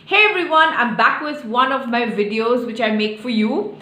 Hey everyone, I'm back with one of my videos which I make for you.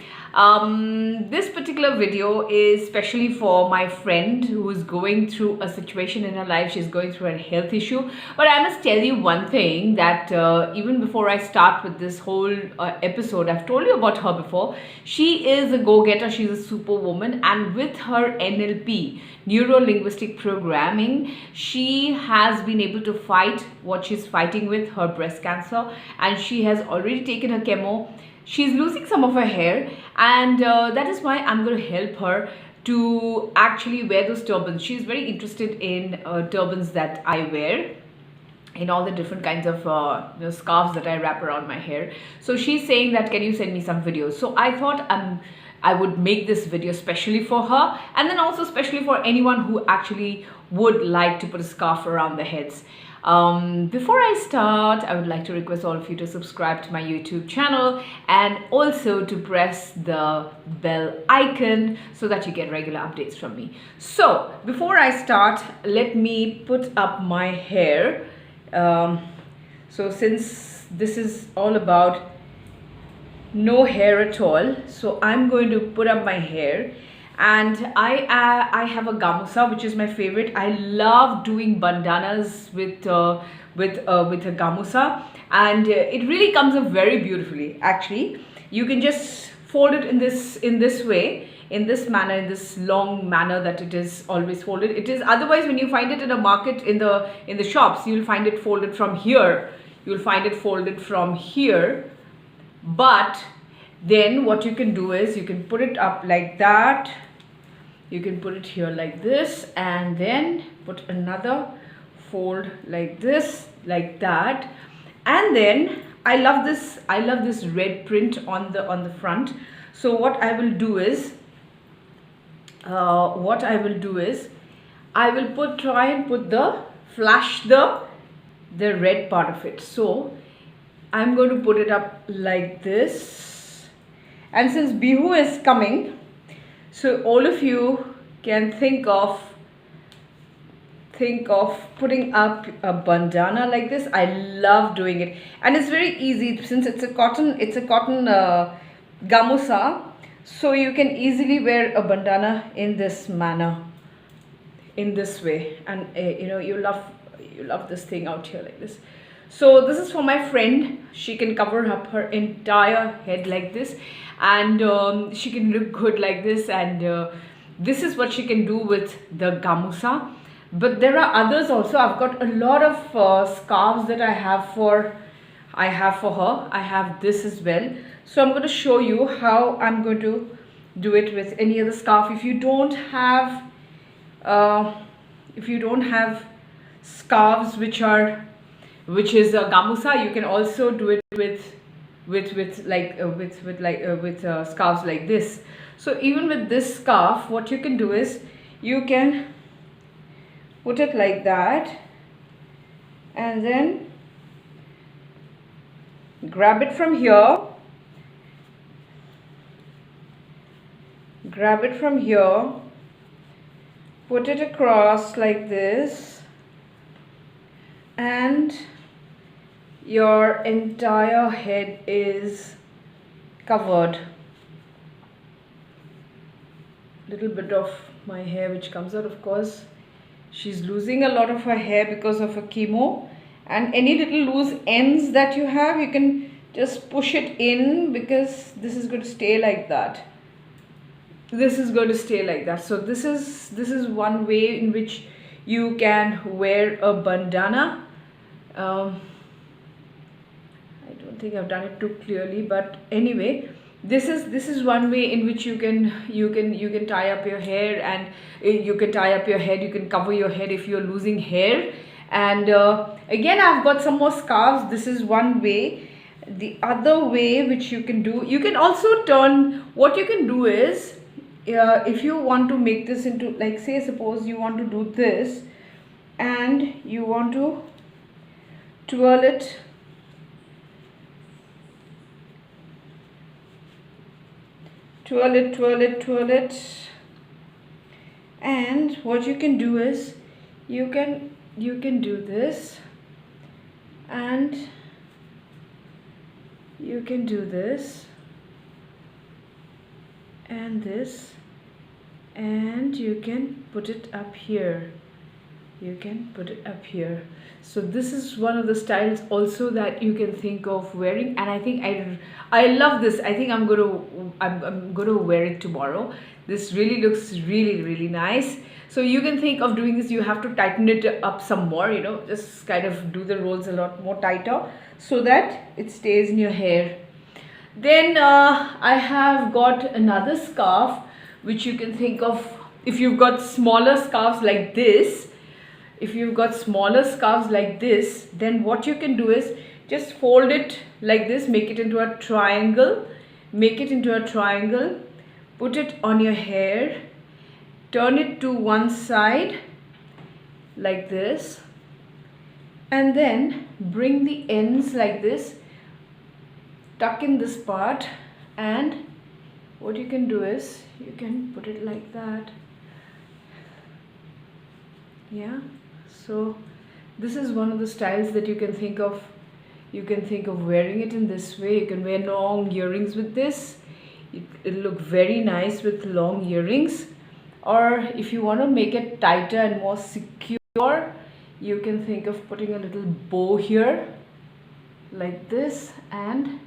This particular video is specially for my friend who is going through a situation in her life. She's going through a health issue. But I must tell you one thing that even before I start with this whole episode, I've told you about her before. She is a go-getter, she's a superwoman, and with her NLP, neuro-linguistic programming, she has been able to fight what she's fighting with, her breast cancer, and she has already taken her chemo. She's losing some of her hair, and that is why I'm going to help her to actually wear those turbans. She's very interested in turbans that I wear, in all the different kinds of scarves that I wrap around my hair. So she's saying that, can you send me some videos? So I thought I would make this video specially for her, and then also specially for anyone who actually would like to put a scarf around their heads. Before I start, I would like to request all of you to subscribe to my YouTube channel and also to press the bell icon so that you get regular updates from me. So before I start, let me put up my hair. So since this is all about no hair at all, so I'm going to put up my hair, and I have a gamusa, which is my favorite. I love doing bandanas with a gamusa, and it really comes up very beautifully. Actually, you can just fold it in this way, in this manner, in this long manner that it is always folded. It is otherwise when you find it in a market, in the shops, you'll find it folded from here. You'll find it folded from here. But then what you can do is you can put it up like that. You can put it here like this, and then put another fold like this, like that. And then I love this red print on the front. So what I will do is I will try and put flash the red part of it. So I'm going to put it up like this. And since Bihu is coming, so all of you can think of putting up a bandana like this. I love doing it, and it's very easy since it's a cotton gamusa. So you can easily wear a bandana in this manner, in this way, and you love this thing out here like this. So this is for my friend. She can cover up her entire head like this, and she can look good like this, and this is what she can do with the gamusa. But there are others also. I've got a lot of scarves that I have for her. I have this as well. So I'm going to show you how I'm going to do it with any other scarf. If you don't have scarves which is a gamusa, you can also do it with scarves like this. So even with this scarf, what you can do is you can put it like that, and then grab it from here, put it across like this, and your entire head is covered. Little bit of my hair which comes out, of course. She's losing a lot of her hair because of her chemo, and any little loose ends that you have, you can just push it in, because this is going to stay like that. This is going to stay like that. So this is one way in which you can wear a bandana. I don't think I've done it too clearly, but anyway, this is one way in which you can tie up your hair, and you can tie up your head. You can cover your head if you're losing hair. And again, I've got some more scarves. This is one way. The other way which you can do, you can also turn. What you can do is, if you want to make this into, like, say suppose you want to do this and you want to twirl it and what you can do is you can do this, and you can do this and this, and you can put it up here. You can put it up here. So this is one of the styles also that you can think of wearing, and I think I love this. I think I'm gonna wear it tomorrow. This really looks really nice. So you can think of doing this. You have to tighten it up some more, you know, just kind of do the rolls a lot more tighter so that it stays in your hair. Then I have got another scarf which you can think of. If you've got smaller scarves like this, then what you can do is just fold it like this, make it into a triangle, put it on your hair, turn it to one side like this, and then bring the ends like this, tuck in this part, and what you can do is you can put it like that. Yeah, so this is one of the styles that you can think of. You can think of wearing it in this way. You can wear long earrings with this. It'll look very nice with long earrings. Or if you want to make it tighter and more secure, you can think of putting a little bow here like this and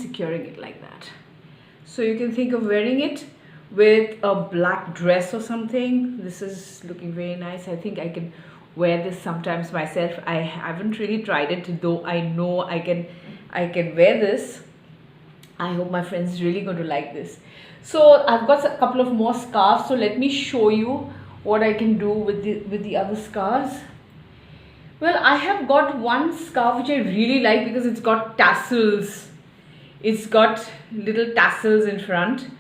securing it like that. So you can think of wearing it with a black dress or something. This is looking very nice. I think I can wear this sometimes myself. I haven't really tried it, though I know I can wear this. I hope my friends really going to like this. So I've got a couple of more scarves, so let me show you what I can do with the other scarves. Well, I have got one scarf which I really like because it's got tassels. It's got little tassels in front.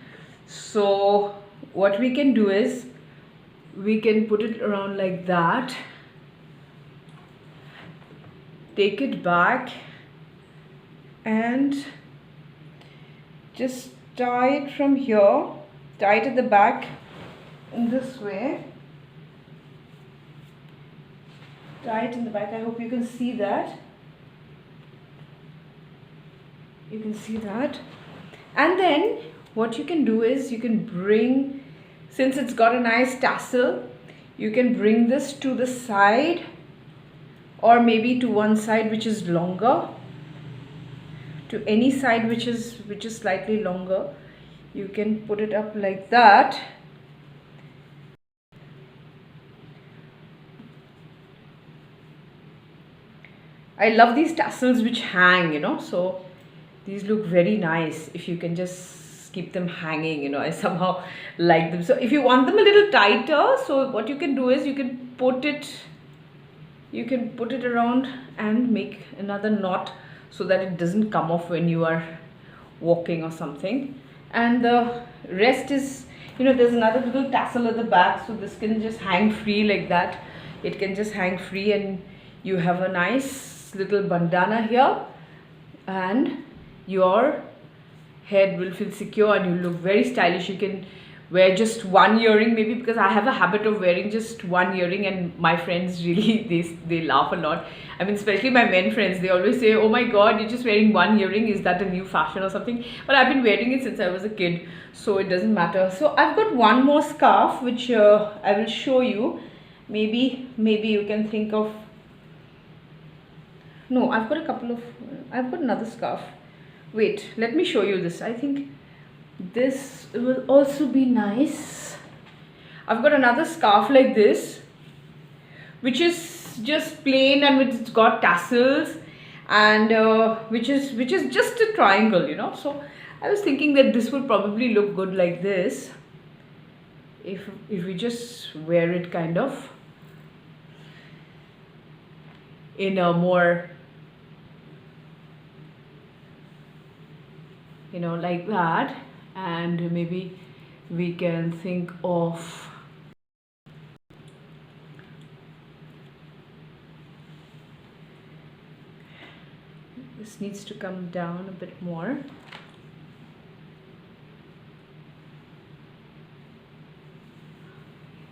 So what we can do is we can put it around like that, take it back and just tie it from here, tie it at the back in this way, tie it in the back. I hope you can see that. You can see that. And then what you can do is you can bring, since it's got a nice tassel, you can bring this to the side, or maybe to one side which is longer, to any side which is slightly longer. You can put it up like that. I love these tassels which hang, you know, so these look very nice if you can just keep them hanging, you know. I somehow like them. So if you want them a little tighter, so what you can do is you can put it around and make another knot so that it doesn't come off when you are walking or something. And the rest is, you know, there's another little tassel at the back, so this can just hang free like that. It can just hang free and you have a nice little bandana here, and your head will feel secure and you look very stylish. You can wear just one earring maybe, because I have a habit of wearing just one earring, and my friends really they laugh a lot. I mean, especially my men friends, they always say, oh my god, you're just wearing one earring, is that a new fashion or something? But I've been wearing it since I was a kid, so it doesn't matter. So I've got one more scarf which I will show you. Maybe you can think of, no, I've got another scarf. Wait, let me show you this. I think this will also be nice. I've got another scarf like this, which is just plain and it's got tassels, and which is just a triangle, you know. So I was thinking that this would probably look good like this if we just wear it kind of in a more, you know, like that. And maybe we can think of this needs to come down a bit more.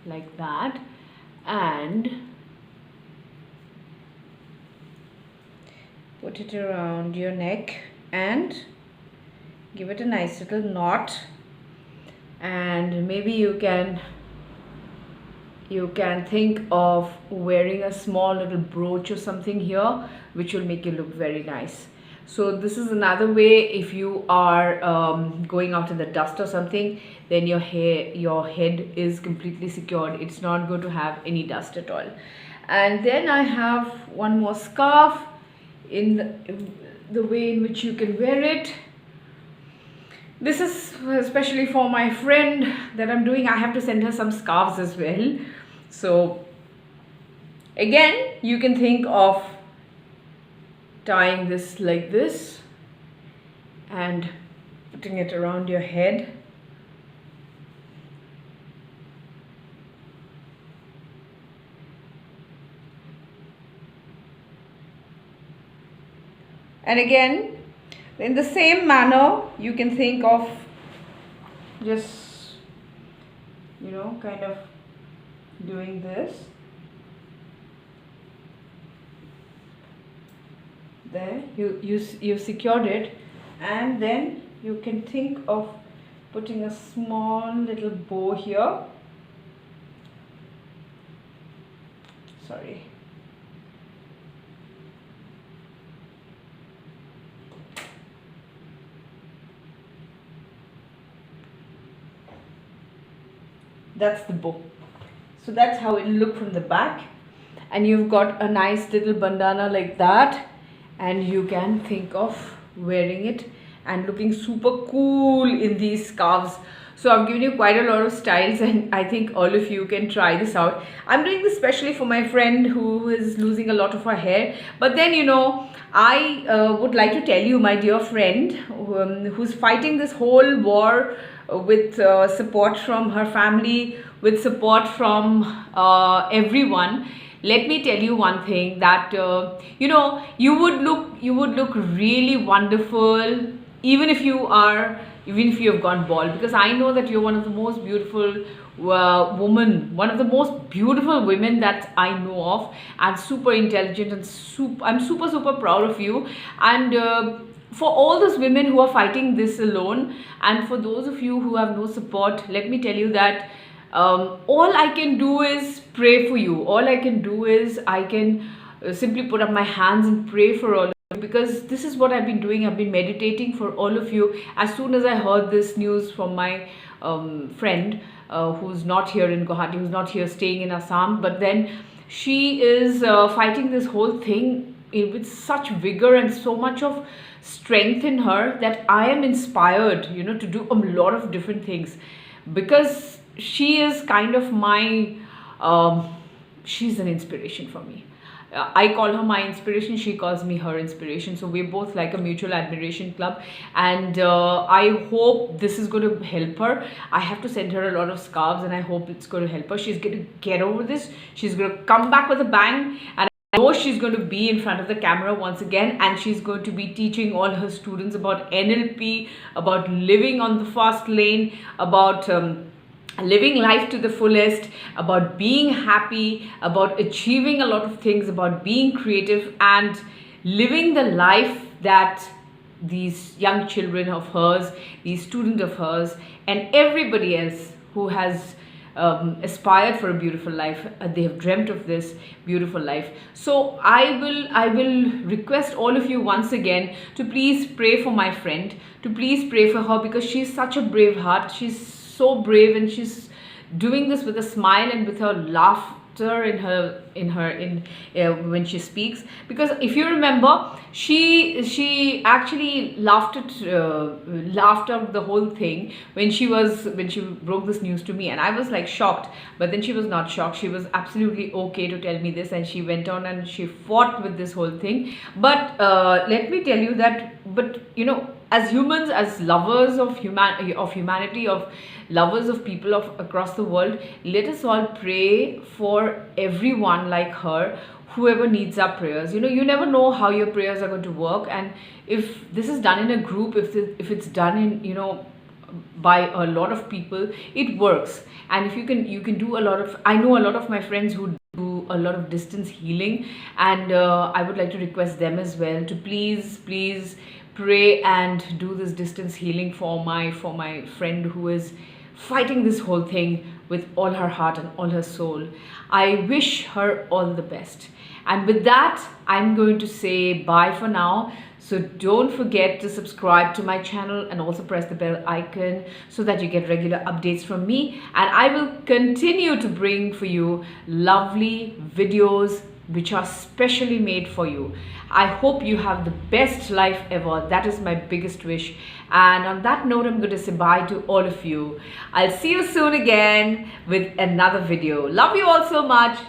Like that. And put it around your neck and give it a nice little knot. And maybe you can think of wearing a small little brooch or something here, which will make you look very nice. So this is another way. If you are going out in the dust or something, then your head is completely secured. It's not going to have any dust at all. And then I have one more scarf in the way in which you can wear it. This is especially for my friend that I'm doing. I have to send her some scarves as well. So again, you can think of tying this like this and putting it around your head. And again, in the same manner, you can think of just, kind of doing this. There, you secured it, and then you can think of putting a small little bow here. Sorry. That's the bow. So that's how it look from the back, and you've got a nice little bandana like that, and you can think of wearing it and looking super cool in these scarves. So I've given you quite a lot of styles, and I think all of you can try this out. I'm doing this especially for my friend who is losing a lot of her hair. But then, I would like to tell you, my dear friend, who's fighting this whole war with support from her family, with support from everyone. Let me tell you one thing, that you would look really wonderful even if you have gone bald, because I know that you're one of the most beautiful one of the most beautiful women that I know of, and super intelligent, and I'm super proud of you. And for all those women who are fighting this alone, and for those of you who have no support, let me tell you that all I can do is pray for you. All I can do is I can simply put up my hands and pray for all of you, because this is what I've been doing. I've been meditating for all of you. As soon as I heard this news from my friend who's not here in Guwahati, who's not here staying in Assam, but then she is fighting this whole thing with such vigor and so much of strength in her, that I am inspired, to do a lot of different things, because she is kind of my she's an inspiration for me. I call her my inspiration, she calls me her inspiration. So we're both like a mutual admiration club, and I hope this is going to help her. I have to send her a lot of scarves, and I hope it's going to help her. She's going to get over this. She's going to come back with a bang, and I know she's going to be in front of the camera once again, and she's going to be teaching all her students about NLP, about living on the fast lane, about living life to the fullest, about being happy, about achieving a lot of things, about being creative, and living the life that these young children of hers, these students of hers, and everybody else who has aspired for a beautiful life, they have dreamt of this beautiful life. So I will request all of you once again to please pray for my friend, to please pray for her, because she's such a brave heart. She's so brave, and she's doing this with a smile and with her laughter when she speaks. Because if you remember, she actually laughed out the whole thing when she broke this news to me, and I was like shocked. But then she was not shocked. She was absolutely okay to tell me this, and she went on and she fought with this whole thing. But let me tell you that, as humans, as lovers of humanity, of lovers of people across the world, let us all pray for everyone like her, whoever needs our prayers. You never know how your prayers are going to work, and if this is done in a group, if it's done in by a lot of people, it works. And if you can do a lot of, I know a lot of my friends who do do a lot of distance healing, and I would like to request them as well to please pray and do this distance healing for my friend who is fighting this whole thing with all her heart and all her soul. I wish her all the best. And with that, I'm going to say bye for now. So don't forget to subscribe to my channel and also press the bell icon so that you get regular updates from me. And I will continue to bring for you lovely videos which are specially made for you. I hope you have the best life ever. That is my biggest wish. And on that note, I'm going to say bye to all of you. I'll see you soon again with another video. Love you all so much.